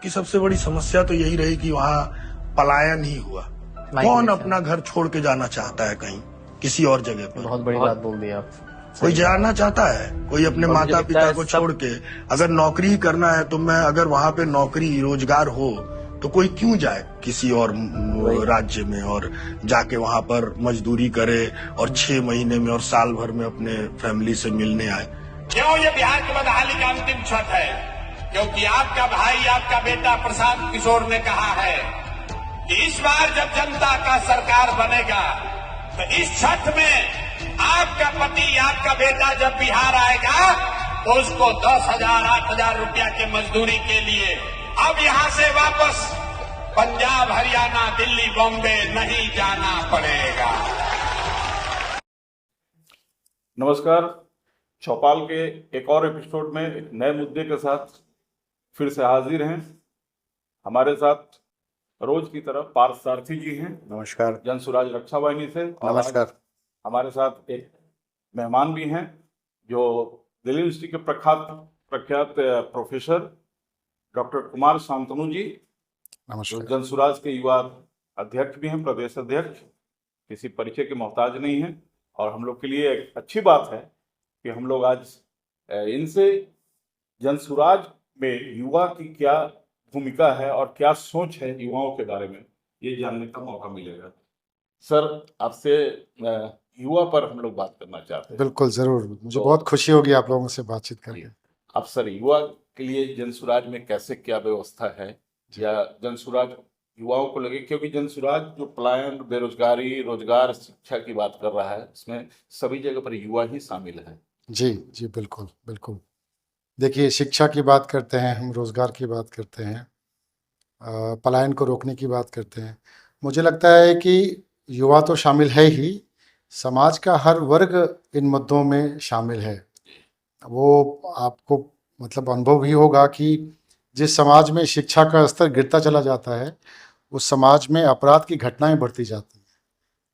की सबसे बड़ी समस्या तो यही रही कि वहाँ पलायन ही हुआ। कौन अपना घर छोड़ के जाना चाहता है कहीं किसी और जगह पर? बहुत बड़ी बात बोल दी आप। कोई जाना चाहता है? कोई अपने माता पिता को छोड़ के? अगर नौकरी ही करना है तो मैं अगर वहाँ पे नौकरी रोजगार हो तो कोई क्यों जाए किसी और राज्य में और जाके वहाँ पर मजदूरी करे और 6 महीने में और साल भर में अपने फैमिली से मिलने आए। क्यों ये बिहार की बदहाली का अंतिम क्षण है? क्योंकि आपका भाई, आपका बेटा प्रशांत किशोर ने कहा है कि इस बार जब जनता का सरकार बनेगा तो इस छठ में आपका पति, आपका बेटा जब बिहार आएगा तो उसको 10,000, 8,000 रुपया के मजदूरी के लिए अब यहां से वापस पंजाब, हरियाणा, दिल्ली, बॉम्बे नहीं जाना पड़ेगा। नमस्कार, चौपाल के एक और एपिसोड में एक नए मुद्दे के साथ फिर से हाजिर हैं। हमारे साथ रोज की तरह पार्थ सारथी जी हैं। नमस्कार। जनसुराज रक्षा वाहिनी से। नमस्कार। हमारे साथ एक मेहमान भी हैं जो दिल्ली यूनिवर्सिटी के प्रख्यात प्रोफेसर डॉक्टर कुमार शांतनु जी। नमस्कार। जनसुराज के युवा अध्यक्ष भी हैं, प्रदेश अध्यक्ष, किसी परिचय के मोहताज नहीं हैं। और हम लोग के लिए एक अच्छी बात है कि हम लोग आज इनसे जनसुराज में युवा की क्या भूमिका है और क्या सोच है युवाओं के बारे में, ये जानने का मौका मिलेगा। सर, आपसे युवा पर हम लोग बात करना चाहते हैं। बिल्कुल, जरूर। मुझे बहुत खुशी होगी आप लोगों से बातचीत करके। आप सर, युवा के लिए जनसुराज में कैसे क्या व्यवस्था है, या जनसुराज युवाओं को लगे, क्योंकि जनसुराज जो पलायन, बेरोजगारी, रोजगार, शिक्षा की बात कर रहा है, इसमें सभी जगह पर युवा ही शामिल है। जी जी, बिल्कुल बिल्कुल। देखिए, शिक्षा की बात करते हैं हम, रोजगार की बात करते हैं, पलायन को रोकने की बात करते हैं। मुझे लगता है कि युवा तो शामिल है ही, समाज का हर वर्ग इन मुद्दों में शामिल है। वो आपको मतलब अनुभव भी होगा कि जिस समाज में शिक्षा का स्तर गिरता चला जाता है, उस समाज में अपराध की घटनाएं बढ़ती जाती हैं,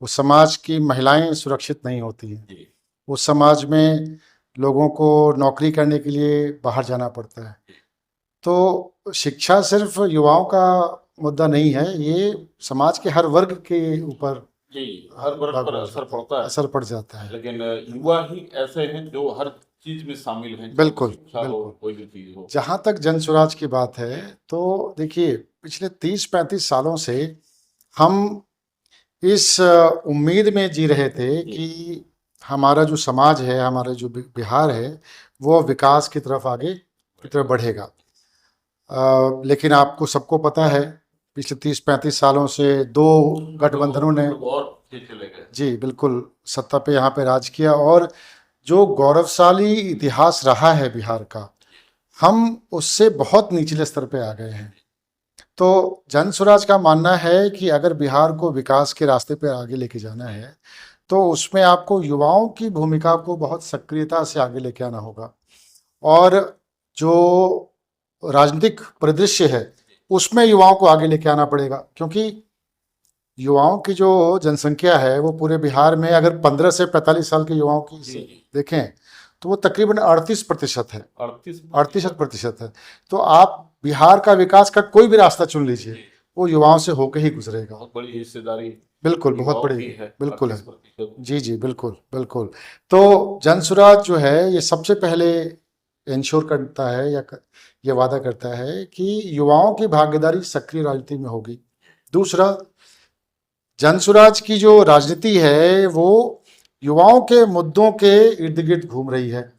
उस समाज की महिलाएं सुरक्षित नहीं होती हैं, उस समाज में लोगों को नौकरी करने के लिए बाहर जाना पड़ता है। तो शिक्षा सिर्फ युवाओं का मुद्दा नहीं है, ये समाज के हर वर्ग के ऊपर हर वर्ग पर असर पड़ता है, असर पड़ जाता है। लेकिन युवा ही ऐसे हैं जो हर चीज में शामिल हैं। बिल्कुल, कोई भी चीज हो। जहाँ तक जनसुराज की बात है तो देखिए, पिछले 30-35 सालों से हम इस उम्मीद में जी रहे थे कि हमारा जो समाज है, हमारा जो बिहार है, वो विकास की तरफ आगे की तरफ बढ़ेगा। लेकिन आपको सबको पता है, पिछले 30-35 सालों से 2 गठबंधनों ने जी बिल्कुल सत्ता पे यहाँ पे राज किया, और जो गौरवशाली इतिहास रहा है बिहार का, हम उससे बहुत निचले स्तर पे आ गए हैं। तो जनसुराज का मानना है कि अगर बिहार को विकास के रास्ते पे आगे लेके जाना है तो उसमें आपको युवाओं की भूमिका को बहुत सक्रियता से आगे लेके आना होगा, और जो राजनीतिक परिदृश्य है उसमें युवाओं को आगे लेके आना पड़ेगा। क्योंकि युवाओं की जो जनसंख्या है वो पूरे बिहार में अगर 15 से 45 साल के युवाओं की देखें तो वो तकरीबन 38% है। 38% है। तो आप बिहार का विकास का कोई भी रास्ता चुन लीजिए, वो युवाओं से होकर ही गुजरेगा। बहुत बड़ी हिस्सेदारी, बिल्कुल बहुत बड़ी है, बिल्कुल है। जी जी, बिल्कुल बिल्कुल। तो जनसुराज जो है ये सबसे पहले इंश्योर करता है या ये वादा करता है कि युवाओं की भागीदारी सक्रिय राजनीति में होगी। दूसरा, जनसुराज की जो राजनीति है वो युवाओं के मुद्दों के इर्द गिर्द घूम रही है।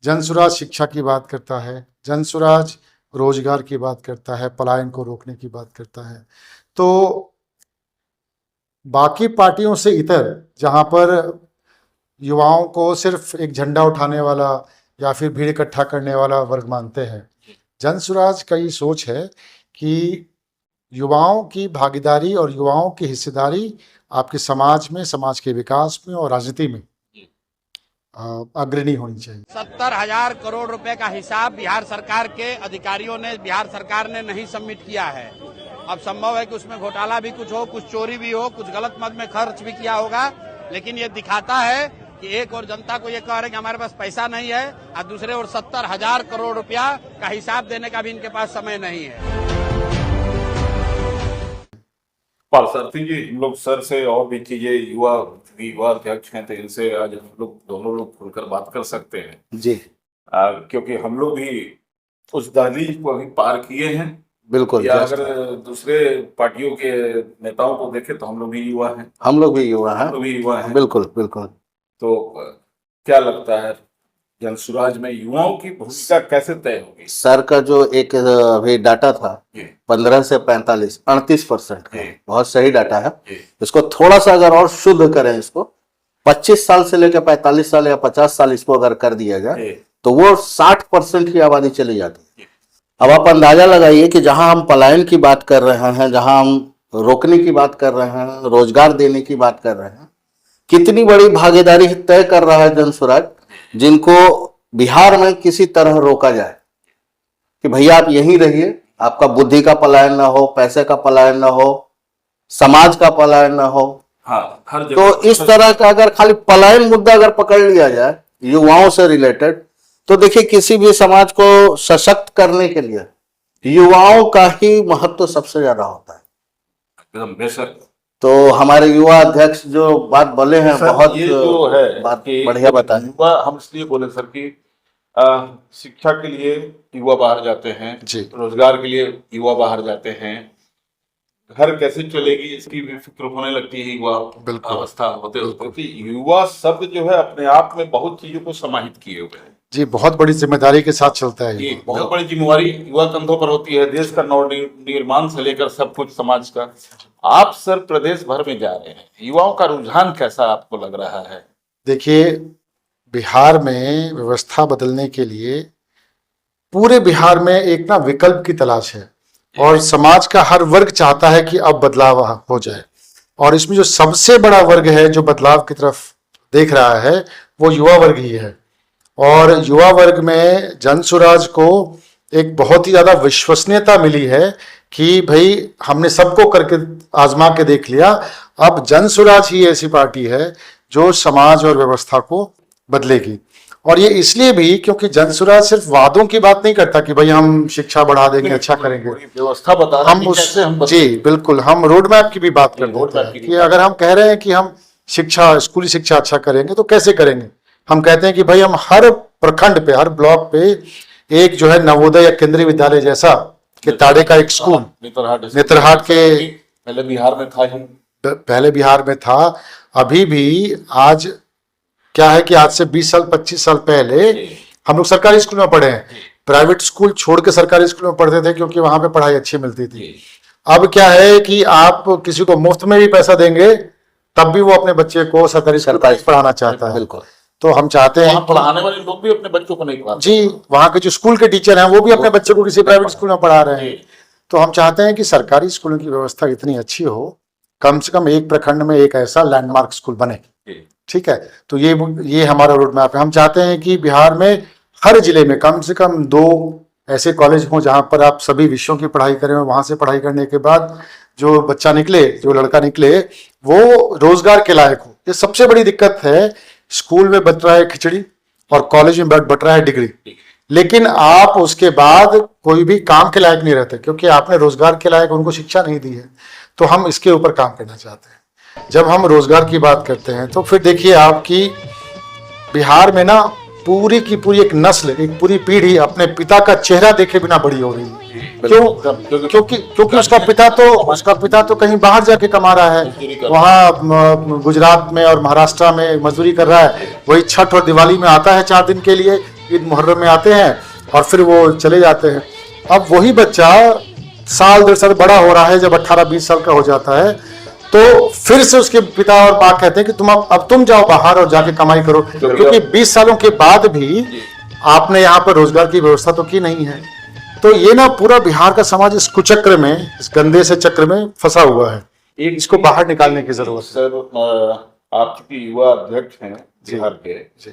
जनसुराज शिक्षा की बात करता है, जनसुराज रोजगार की बात करता है, पलायन को रोकने की बात करता है। तो बाकी पार्टियों से इतर, जहाँ पर युवाओं को सिर्फ एक झंडा उठाने वाला या फिर भीड़ इकट्ठा करने वाला वर्ग मानते हैं, जनसुराज का ये सोच है कि युवाओं की भागीदारी और युवाओं की हिस्सेदारी आपके समाज में, समाज के विकास में और राजनीति में अग्रणी होनी चाहिए। 70,000 करोड़ रुपए का हिसाब बिहार सरकार के अधिकारियों ने, बिहार सरकार ने नहीं सबमिट किया है। अब संभव है कि उसमें घोटाला भी कुछ हो, कुछ चोरी भी हो, कुछ गलत मद में खर्च भी किया होगा, लेकिन ये दिखाता है कि एक और जनता को ये कह रहे हैं कि हमारे पास पैसा नहीं है, और दूसरे ओर 70,000 करोड़ रुपया का हिसाब देने का भी इनके पास समय नहीं है। पार्सार्थी जी, हम लोग सर से और भी चीजें युवा अध्यक्ष हैं तो इनसे आज हम लोग दोनों लोग खुलकर बात कर सकते हैं जी क्योंकि हम लोग भी उस दहलीज को अभी पार किए हैं। बिल्कुल। या अगर दूसरे पार्टियों के नेताओं को देखें तो हम लोग भी युवा हैं। हम लोग भी युवा हैं। हम लोग भी युवा हैं। बिल्कुल बिल्कुल। तो क्या लगता है जनसुराज में युवाओं की भूमिका कैसे तय होगी? सर का जो एक अभी डाटा था 15 से 45 38% बहुत सही डाटा है। इसको थोड़ा सा अगर और शुद्ध करें, इसको 25 साल से लेकर 45 साल या 50 साल इसको अगर कर दिया जाए तो वो 60% की आबादी चली जाती है। अब आप अंदाजा लगाइए कि जहां हम पलायन की बात कर रहे हैं, जहां हम रोकने की बात कर रहे हैं, रोजगार देने की बात कर रहे हैं, कितनी बड़ी भागीदारी तय कर रहा है जनसुराज, जिनको बिहार में किसी तरह रोका जाए कि भैया आप यहीं रहिए, आपका बुद्धि का पलायन ना हो, पैसे का पलायन ना हो, समाज का पलायन ना हो। हाँ, हर जगह। तो इस तरह का अगर खाली पलायन मुद्दा अगर पकड़ लिया जाए युवाओं से रिलेटेड, तो देखिए किसी भी समाज को सशक्त करने के लिए युवाओं का ही महत्व सबसे ज्यादा होता है। एकदम बेशक। तो हमारे युवा अध्यक्ष जो बात बोले हैं बहुत ये जो है बात बढ़िया बताएं। युवा हम इसलिए बोले सर कि शिक्षा के लिए युवा बाहर जाते हैं जी। रोजगार के लिए युवा बाहर जाते हैं, घर कैसे चलेगी इसकी भी फिक्र होने लगती है युवा अवस्था होते होते, क्योंकि युवा शब्द जो है अपने आप में बहुत चीजों को समाहित किए हुए हैं। जी, बहुत बड़ी जिम्मेदारी के साथ चलता है ये बहुत बड़ी जिम्मेवारी युवा कंधों पर होती है, देश का निर्माण से लेकर सब कुछ समाज का। आप सर प्रदेश भर में जा रहे हैं, युवाओं का रुझान कैसा आपको लग रहा है? देखिए, बिहार में व्यवस्था बदलने के लिए पूरे बिहार में एक ना विकल्प की तलाश है और समाज का हर वर्ग चाहता है कि अब बदलाव हो जाए। और इसमें जो सबसे बड़ा वर्ग है जो बदलाव की तरफ देख रहा है वो युवा वर्ग ही है। और युवा वर्ग में जनसुराज को एक बहुत ही ज्यादा विश्वसनीयता मिली है कि भाई हमने सबको करके आजमा के देख लिया, अब जनसुराज ही ऐसी पार्टी है जो समाज और व्यवस्था को बदलेगी। और ये इसलिए भी क्योंकि जनसुराज सिर्फ वादों की बात नहीं करता कि भाई हम शिक्षा बढ़ा देंगे, अच्छा करेंगे, व्यवस्था बता हम उस जी बिल्कुल हम रोड मैप की भी बात करते हैं कि अगर हम कह रहे हैं कि हम शिक्षा, स्कूली शिक्षा अच्छा करेंगे तो कैसे करेंगे। हम कहते हैं कि भाई हम हर प्रखंड पे, हर ब्लॉक पे एक जो है नवोदय या केंद्रीय विद्यालय जैसा के ताड़े का एक स्कूल नेतरहाट के पहले बिहार में था ही, पहले बिहार में था, अभी भी आज क्या है कि आज से 20 साल 25 साल पहले हम लोग सरकारी स्कूल में पढ़े हैं, प्राइवेट स्कूल छोड़ के सरकारी स्कूल में पढ़ते थे क्योंकि वहां पे पढ़ाई अच्छी मिलती थी। अब क्या है कि आप किसी को मुफ्त में भी पैसा देंगे तब भी वो अपने बच्चे को सरकारी स्कूल पढ़ाना चाहता है। तो हम चाहते हैं पढ़ाने वाले लोग भी अपने बच्चों को नहीं पढ़ाते जी, वहाँ के जो स्कूल के टीचर हैं वो भी अपने बच्चों को किसी प्राइवेट स्कूल में पढ़ा रहे हैं। तो हम चाहते हैं कि सरकारी स्कूलों की व्यवस्था इतनी अच्छी हो, कम से कम एक प्रखंड में एक ऐसा लैंडमार्क स्कूल बने। ठीक है, तो ये हमारा रोड मैप है। हम चाहते हैं कि बिहार में हर जिले में कम से कम 2 ऐसे कॉलेज हों जहाँ पर आप सभी विषयों की पढ़ाई करें। वहां से पढ़ाई करने के बाद जो बच्चा निकले, जो लड़का निकले, वो रोजगार के लायक हो। ये सबसे बड़ी दिक्कत है, स्कूल में बट रहा है खिचड़ी और कॉलेज में बट रहा है डिग्री, लेकिन आप उसके बाद कोई भी काम के लायक नहीं रहते क्योंकि आपने रोजगार के लायक उनको शिक्षा नहीं दी है। तो हम इसके ऊपर काम करना चाहते हैं। जब हम रोजगार की बात करते हैं तो फिर देखिए आपकी बिहार में ना पूरी की पूरी एक नस्ल, एक पूरी पीढ़ी अपने पिता का चेहरा देखे बिना बड़ी हो रही है। क्यों? क्योंकि उसका पिता तो कहीं बाहर जाके कमा रहा है, वहाँ गुजरात में और महाराष्ट्र में मजदूरी कर रहा है। वही छठ और दिवाली में आता है 4 दिन के लिए, ईद मुहर्रम में आते हैं और फिर वो चले जाते हैं। अब वही बच्चा साल 1.5 साल बड़ा हो रहा है, जब 18-20 साल का हो जाता है तो फिर से उसके पिता और माँ कहते हैं कि अब तुम जाओ बाहर और जाके कमाई करो, क्योंकि 20 सालों के बाद भी आपने यहाँ पर रोजगार की व्यवस्था तो की नहीं है। तो ये ना पूरा बिहार का समाज इस कुचक्र में, इस गंदे से चक्र में फंसा हुआ है। इसको बाहर निकालने की जरूरत है। सर, आप चूंकि युवा अध्यक्ष हैं बिहार के,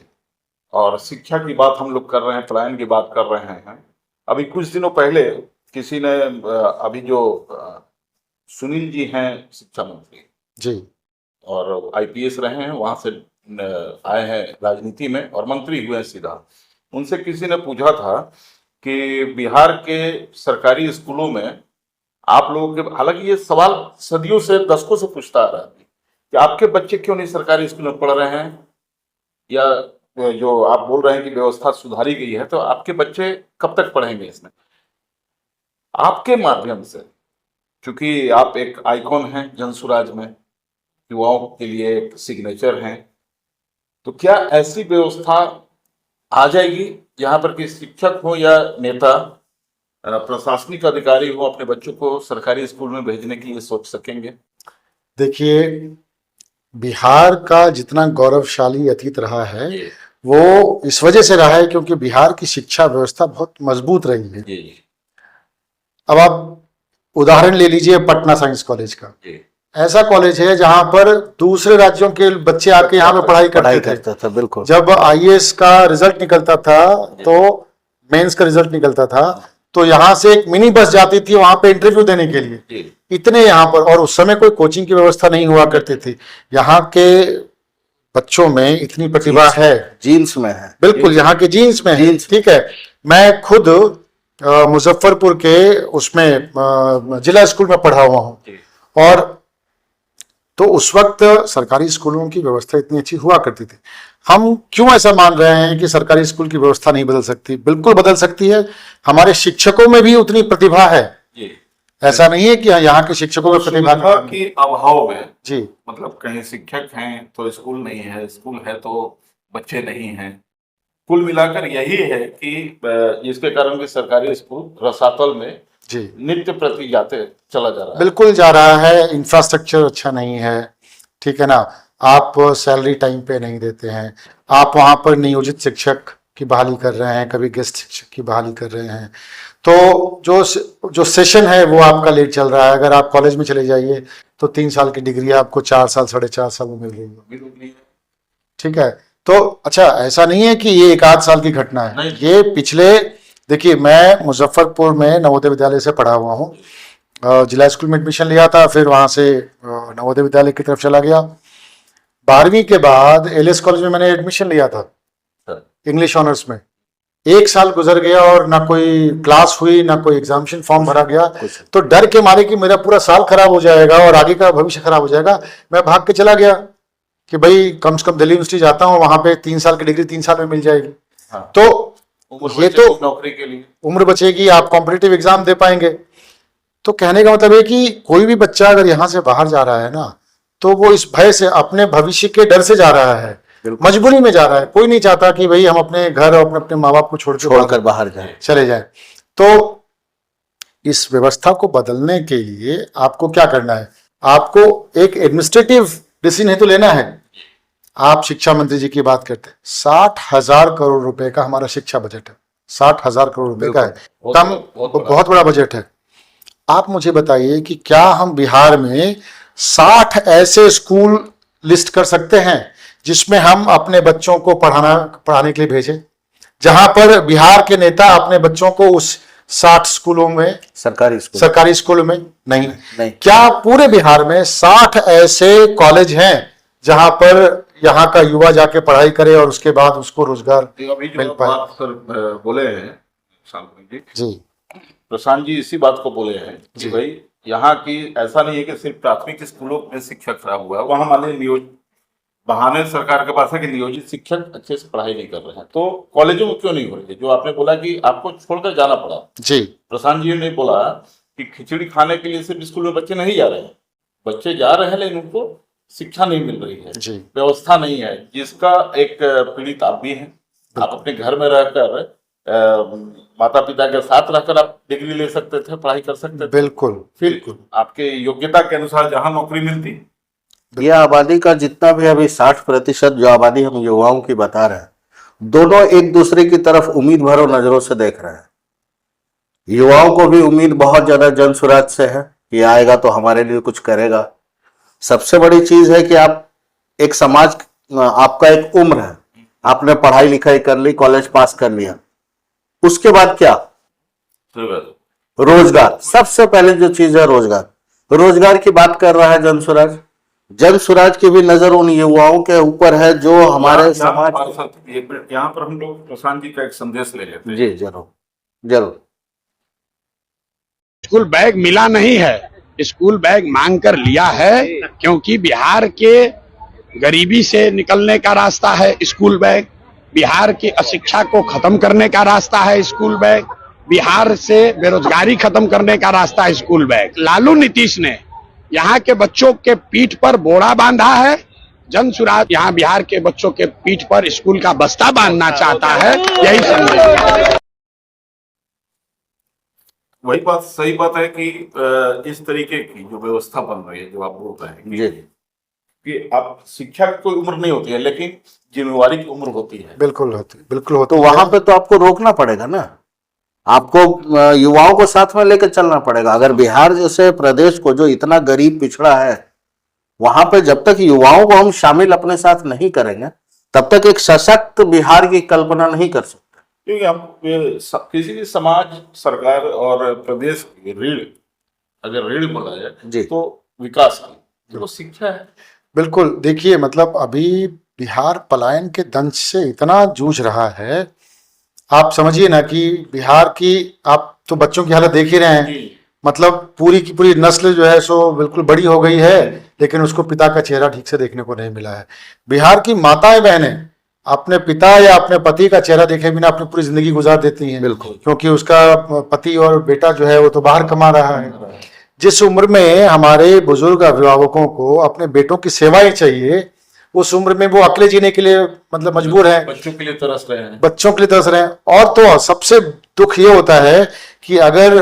और शिक्षा की बात हम लोग कर रहे हैं, पलायन की बात कर रहे हैं। अभी कुछ दिनों पहले किसी ने अभी जो सुनील जी हैं शिक्षा मंत्री जी, और आईपीएस रहे हैं, वहां से आए हैं राजनीति में और मंत्री हुए हैं सीधा। उनसे किसी ने पूछा था कि बिहार के सरकारी स्कूलों में आप लोगों के, हालांकि ये सवाल सदियों से, दशकों से पूछता आ रहा है कि आपके बच्चे क्यों नहीं सरकारी स्कूल में पढ़ रहे हैं, या जो आप बोल रहे हैं कि व्यवस्था सुधारी गई है, तो आपके बच्चे कब तक पढ़ेंगे इसमें? आपके माध्यम से, क्योंकि आप एक आइकॉन हैं जनसुराज में, युवाओं के लिए एक सिग्नेचर हैं, तो क्या ऐसी व्यवस्था आ जाएगी जहां पर कि शिक्षक हो या नेता, प्रशासनिक अधिकारी हो, अपने बच्चों को सरकारी स्कूल में भेजने की ये सोच सकेंगे? देखिए, बिहार का जितना गौरवशाली अतीत रहा है जी वो इस वजह से रहा है क्योंकि बिहार की शिक्षा व्यवस्था बहुत मजबूत रही है। जी अब आप उदाहरण ले लीजिए पटना साइंस कॉलेज का। जी ऐसा कॉलेज है जहां पर दूसरे राज्यों के बच्चे आके यहाँ पे पढ़ाई करते थे। था बिल्कुल। जब आईएएस का रिजल्ट निकलता था तो मेंस का रिजल्ट निकलता था तो यहाँ से एक मिनी बस जाती थी वहां पे इंटरव्यू देने के लिए। जी इतने यहाँ पर, और उस समय कोई कोचिंग की व्यवस्था नहीं हुआ करती थी। यहाँ के बच्चों में इतनी प्रतिभा है, जीन्स में है, बिल्कुल यहाँ के जीन्स में है। ठीक है, मैं खुद मुजफ्फरपुर के उसमें जिला स्कूल में पढ़ा हुआ हूँ, और तो उस वक्त सरकारी स्कूलों की व्यवस्था इतनी अच्छी हुआ करती थी। हम क्यों ऐसा मान रहे हैं कि सरकारी स्कूल की व्यवस्था नहीं बदल सकती? बिल्कुल बदल सकती है। हमारे शिक्षकों में भी उतनी प्रतिभा है, ऐसा नहीं है कि यहाँ के शिक्षकों में प्रतिभा की अभाव में, जी, मतलब कहीं शिक्षक हैं तो स्कूल नहीं है, स्कूल है तो बच्चे नहीं हैं। कुल मिलाकर यही है कि जिसके कारण कि सरकारी स्कूल रसातल में जी नित्य प्रति जाते चला जा रहा है। बिल्कुल जा रहा है। इंफ्रास्ट्रक्चर अच्छा नहीं है, ठीक है ना, आप सैलरी टाइम पे नहीं देते हैं, आप वहां पर नियोजित शिक्षक की बहाली कर रहे हैं, कभी गेस्ट शिक्षक की बहाली कर रहे हैं, तो जो सेशन है वो आपका लेट चल रहा है। अगर आप कॉलेज में चले जाइए तो 3 साल की डिग्री आपको 4 साल 4.5 साल में मिल रही है। ठीक है, तो अच्छा, ऐसा नहीं है कि ये 1 आध साल की घटना है, ये पिछले, देखिए मैं मुजफ्फरपुर में नवोदय विद्यालय से पढ़ा हुआ हूँ, जिला स्कूल में एडमिशन लिया था, फिर वहां से नवोदय विद्यालय की तरफ चला गया। 12वीं के बाद एलएस कॉलेज में मैंने एडमिशन लिया था इंग्लिश ऑनर्स में। 1 साल गुजर गया और ना कोई क्लास हुई, ना कोई एग्जामिनेशन फॉर्म भरा गया, तो डर के मारे कि मेरा पूरा साल खराब हो जाएगा और आगे का भविष्य खराब हो जाएगा, मैं भाग के चला गया कि भाई कम से कम दिल्ली यूनिवर्सिटी जाता हूँ, वहां पे 3 साल की डिग्री 3 साल में मिल जाएगी। तो ये तो नौकरी के लिए उम्र बचेगी, आप कॉम्पिटिटिव एग्जाम दे पाएंगे। तो कहने का मतलब है कि कोई भी बच्चा अगर यहाँ से बाहर जा रहा है ना, तो वो इस भय से, अपने भविष्य के डर से जा रहा है, मजबूरी में जा रहा है। कोई नहीं चाहता कि भाई हम अपने घर और अपने माँ बाप को छोड़कर बाहर जाए, चले जाए। तो इस व्यवस्था को बदलने के लिए आपको क्या करना है? आपको एक एडमिनिस्ट्रेटिव डिसीजन है तो लेना है। आप शिक्षा मंत्री जी की बात करते हैं, 60,000 करोड़ रुपए का हमारा शिक्षा बजट है, 60,000 करोड़ रुपए का है, कम बहुत बड़ा बजट है। आप मुझे बताइए कि क्या हम बिहार में 60 ऐसे स्कूल लिस्ट कर सकते हैं जिसमें हम अपने बच्चों को पढ़ाने के लिए भेजें, जहां पर बिहार के नेता अपने बच्चों को उस 60 स्कूलों में, सरकारी स्कूलों में नहीं। क्या पूरे बिहार में 60 ऐसे कॉलेज हैं जहां पर यहाँ का युवा जाके पढ़ाई करे और उसके बाद उसको रोजगार मिल पाए? सर बोले हैं जी, प्रशांत जी इसी बात को बोले हैं कि भाई यहाँ की ऐसा नहीं है कि सिर्फ प्राथमिक स्कूलों में शिक्षा खराब हुआ है, वहां मान लीजिए बहाने सरकार के पास है कि नियोजित शिक्षक अच्छे से पढ़ाई नहीं कर रहे हैं, तो कॉलेजों में क्यों नहीं हो रही है? जो आपने बोला कि आपको छोड़कर जाना पड़ा जी, प्रशांत जी ने बोला कि खिचड़ी खाने के लिए सिर्फ स्कूल में बच्चे नहीं जा रहे हैं, बच्चे जा रहे हैं लेकिन उनको शिक्षा नहीं मिल रही है, व्यवस्था नहीं है, जिसका एक पीड़ित आप भी हैं। आप अपने घर में रहकर माता पिता के साथ रहकर आप डिग्री ले सकते थे, पढ़ाई कर सकते थे, बिल्कुल बिल्कुल आपके योग्यता के अनुसार जहां नौकरी मिलती। यह आबादी का जितना भी अभी 60% जो आबादी हम युवाओं की बता रहे हैं, दोनों एक दूसरे की तरफ उम्मीद भरो नजरों से देख रहे हैं। युवाओं को भी उम्मीद बहुत ज्यादा जनसुराज से है कि आएगा तो हमारे लिए कुछ करेगा। सबसे बड़ी चीज है कि आप एक समाज, आपका एक उम्र है, आपने पढ़ाई लिखाई कर ली, कॉलेज पास कर लिया, उसके बाद क्या? रोजगार। सबसे पहले जो चीज है रोजगार की बात कर रहा है जनसुराज की भी नजर उन युवाओं के ऊपर है जो हमारे समाज। यहाँ पर हम लोग प्रशांत जी का एक संदेश ले लेते हैं। जी जरूर। स्कूल बैग मिला नहीं है, स्कूल बैग मांग कर लिया है, क्योंकि बिहार के गरीबी से निकलने का रास्ता है स्कूल बैग, बिहार की अशिक्षा को खत्म करने का रास्ता है स्कूल बैग, बिहार से बेरोजगारी खत्म करने का रास्ता है स्कूल बैग। लालू नीतीश ने यहाँ के बच्चों के पीठ पर बोरा बांधा है, जन सुराज यहाँ बिहार के बच्चों के पीठ पर स्कूल का बस्ता बांधना चाहता है, यही संदेश। वही बात, सही बात है कि इस तरीके की जो व्यवस्था बन रही है, जो आप बोल रहे हैं कि अब शिक्षा की कोई उम्र नहीं होती है, लेकिन जिम्मेवारी की उम्र होती है। बिल्कुल होती, बिल्कुल होती। तो वहां पे तो आपको रोकना पड़ेगा ना, आपको युवाओं को साथ में लेकर चलना पड़ेगा। अगर बिहार जैसे प्रदेश को जो इतना गरीब पिछड़ा है, वहां पे जब तक युवाओं को हम शामिल अपने साथ नहीं करेंगे, तब तक एक सशक्त बिहार की कल्पना नहीं कर सकते। क्योंकि हम किसी भी समाज, सरकार और प्रदेश की रीढ़, अगर रीढ़ बोला जाए तो विकास की तो शिक्षा है। बिल्कुल, देखिए मतलब अभी बिहार पलायन के दंश से इतना जूझ रहा है, आप समझिए ना कि बिहार की, आप तो बच्चों की हालत देख ही रहे हैं, मतलब पूरी की पूरी नस्ल जो है सो बिल्कुल बड़ी हो गई है, लेकिन उसको पिता का चेहरा ठीक से देखने को नहीं मिला है। बिहार की माताएं बहनें अपने पिता या अपने पति का चेहरा देखे बिना अपनी पूरी जिंदगी गुजार देती हैं, बिल्कुल, क्योंकि उसका पति और बेटा जो है वो तो बाहर कमा रहा है। जिस उम्र में हमारे बुजुर्ग अभिभावकों को अपने बेटों की सेवाएं चाहिए, उस उम्र में वो अकेले जीने के लिए मतलब मजबूर हैं, बच्चों के लिए तरस रहे हैं, बच्चों के लिए तरस रहे हैं। और तो सबसे दुख ये होता है कि अगर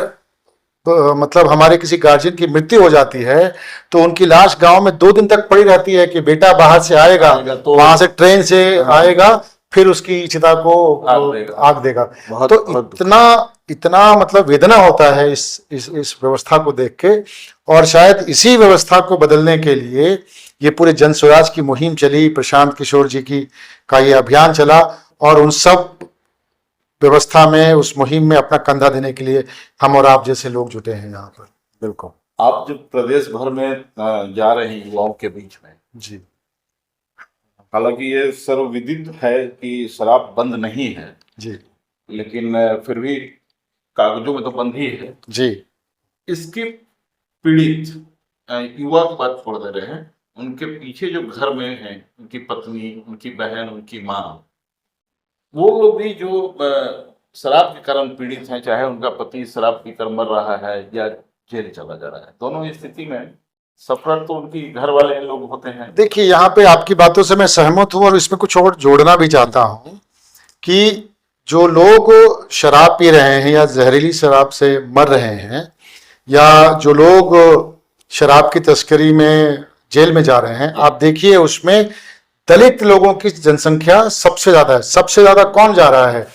मतलब हमारे किसी गार्जियन की मृत्यु हो जाती है तो उनकी लाश गांव में 2 दिन तक पड़ी रहती है कि बेटा बाहर से आएगा तो वहां से ट्रेन से आएगा, फिर उसकी चिता को आग देगा। तो इतना मतलब वेदना होता है इस व्यवस्था को देख के, और शायद इसी व्यवस्था को बदलने के लिए ये पूरे जन स्वराज की मुहिम चली, प्रशांत किशोर जी का ये अभियान चला, और उन सब व्यवस्था में, उस मुहिम में अपना कंधा देने के लिए हम और आप जैसे लोग जुटे हैं यहाँ पर। बिल्कुल, आप जब प्रदेश भर में जा रहे हैं युवाओं के बीच में जी, हालांकि ये सर्वविदित है कि शराब बंद नहीं है जी, लेकिन फिर भी कागजों में तो बंद ही है जी। इसके पीड़ित युवा की बात छोड़ दे रहे हैं, उनके पीछे जो घर में है, उनकी पत्नी, उनकी बहन, उनकी माँ, वो लोग भी जो शराब के कारण पीड़ित हैं, चाहे उनका पति शराब पीकर मर रहा है या जेल चला जा रहा है, दोनों स्थिति में सफर तो उनकी घर वाले लोग होते हैं। देखिए, यहाँ पे आपकी बातों से मैं सहमत हूँ, और इसमें कुछ और जोड़ना भी चाहता हूँ कि जो लोग शराब पी रहे हैं या जहरीली शराब से मर रहे हैं, या जो लोग शराब की तस्करी में जेल में जा रहे हैं, आप देखिए उसमें दलित लोगों की जनसंख्या सबसे ज्यादा है। सबसे ज्यादा कौन जा रहा है?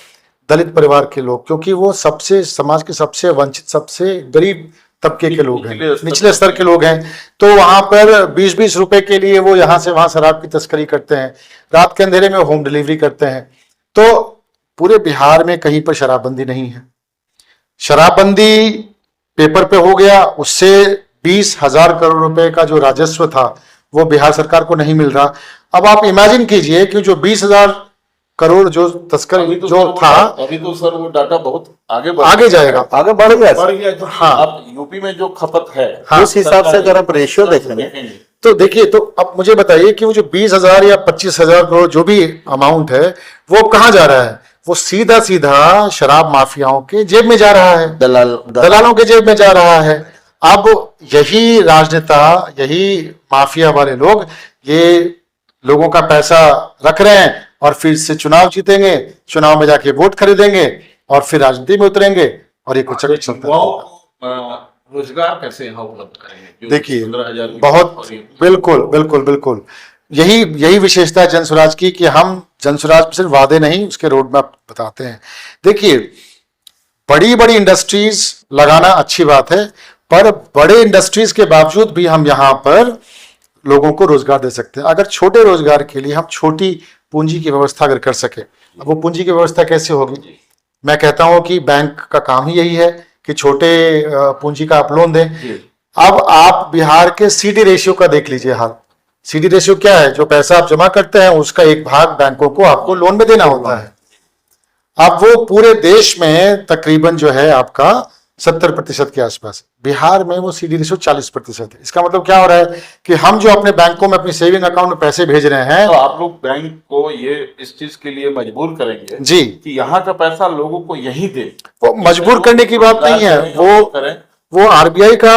दलित परिवार के लोग, क्योंकि वो सबसे समाज के सबसे वंचित, सबसे गरीब तबके के लोग हैं, निचले स्तर के लोग हैं। तो वहां पर 20-20 रुपए के लिए वो यहाँ से वहां शराब की तस्करी करते हैं, रात के अंधेरे में होम डिलीवरी करते हैं। तो पूरे बिहार में कहीं पर शराबबंदी नहीं है। शराबबंदी पेपर पे हो गया, उससे 20,000 करोड़ रुपए का जो राजस्व था वो बिहार सरकार को नहीं मिल रहा। अब आप इमेजिन कीजिए कि जो 20,000 करोड़ जो तस्कर जो था, अभी तो सर वो डाटा बहुत आगे जाएगा, आगे बढ़ गया। हाँ, अब यूपी में जो खपत है, हाँ, उस हिसाब से अगर आप रेशियो देखेंगे तो देखिए, तो अब मुझे बताइए कि वो जो 20,000 या 25,000 करोड़ जो भी अमाउंट है वो कहाँ जा रहा है? वो सीधा सीधा शराब माफियाओं के जेब में जा रहा है, दलालों के जेब में जा रहा है। अब यही राजनेता, यही माफिया वाले लोग ये लोगों का पैसा रख रहे हैं और फिर से चुनाव जीतेंगे, चुनाव में जाके वोट खरीदेंगे और फिर राजनीति में उतरेंगे, और ये कुछ चलता है। रोजगार कैसे यहाँ उपलब्ध करेंगे? देखिए, बहुत बिल्कुल यही विशेषता है जन स्वराज की कि हम जन स्वराज में सिर्फ वादे नहीं, उसके रोड मैप बताते हैं। देखिए, बड़ी बड़ी इंडस्ट्रीज लगाना अच्छी बात है, पर बड़े इंडस्ट्रीज के बावजूद भी हम यहाँ पर लोगों को रोजगार दे सकते हैं। अगर छोटे रोजगार के लिए हम छोटी पूंजी की व्यवस्था अगर कर सके, अब वो पूंजी की व्यवस्था कैसे होगी? मैं कहता हूं कि बैंक का काम ही यही है कि छोटे पूंजी का आप लोन दें। अब आप बिहार के सीडी रेशियो का देख लीजिए हाल। सीडी रेशियो क्या है? जो पैसा आप जमा करते हैं उसका एक भाग बैंकों को आपको लोन में देना होता है। अब वो पूरे देश में तकरीबन जो है आपका 70% के आसपास। बिहार में वो CD रेशो 40% है। इसका मतलब क्या हो रहा है कि हम जो अपने बैंकों में अपनी सेविंग अकाउंट में पैसे भेज रहे हैं, तो आप लोग बैंक को ये इस चीज के लिए मजबूर करेंगे जी, कि यहाँ का पैसा लोगों को यहीं दे। वो मजबूर करने की बात नहीं है, वो RBI का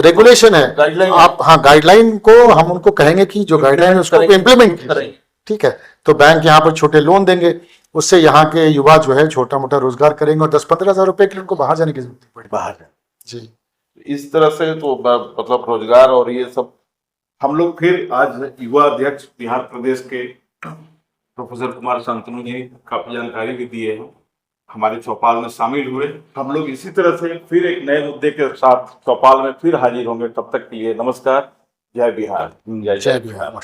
रेगुलेशन है। गाइडलाइन आप हाँ, गाइडलाइन को हम उनको कहेंगे कि जो गाइडलाइन है उसको इम्प्लीमेंट कीजिए, ठीक है। तो बैंक यहाँ पर छोटे लोन देंगे, उससे यहाँ के युवा जो है छोटा मोटा रोजगार करेंगे और 10-15 हजार रुपए के लिए उनको बाहर जाने की जरूरत नहीं पड़ेगी। बाहर जी, इस तरह से तो मतलब रोजगार और ये सब हम लोग फिर आज युवा अध्यक्ष बिहार प्रदेश के प्रोफेसर कुमार शांतनु जी काफी जानकारी भी दिए हैं, हमारे चौपाल में शामिल हुए। हम लोग इसी तरह से फिर एक नए मुद्दे के साथ चौपाल में फिर हाजिर होंगे। तब तक के लिए नमस्कार, जय बिहार, जय बिहार।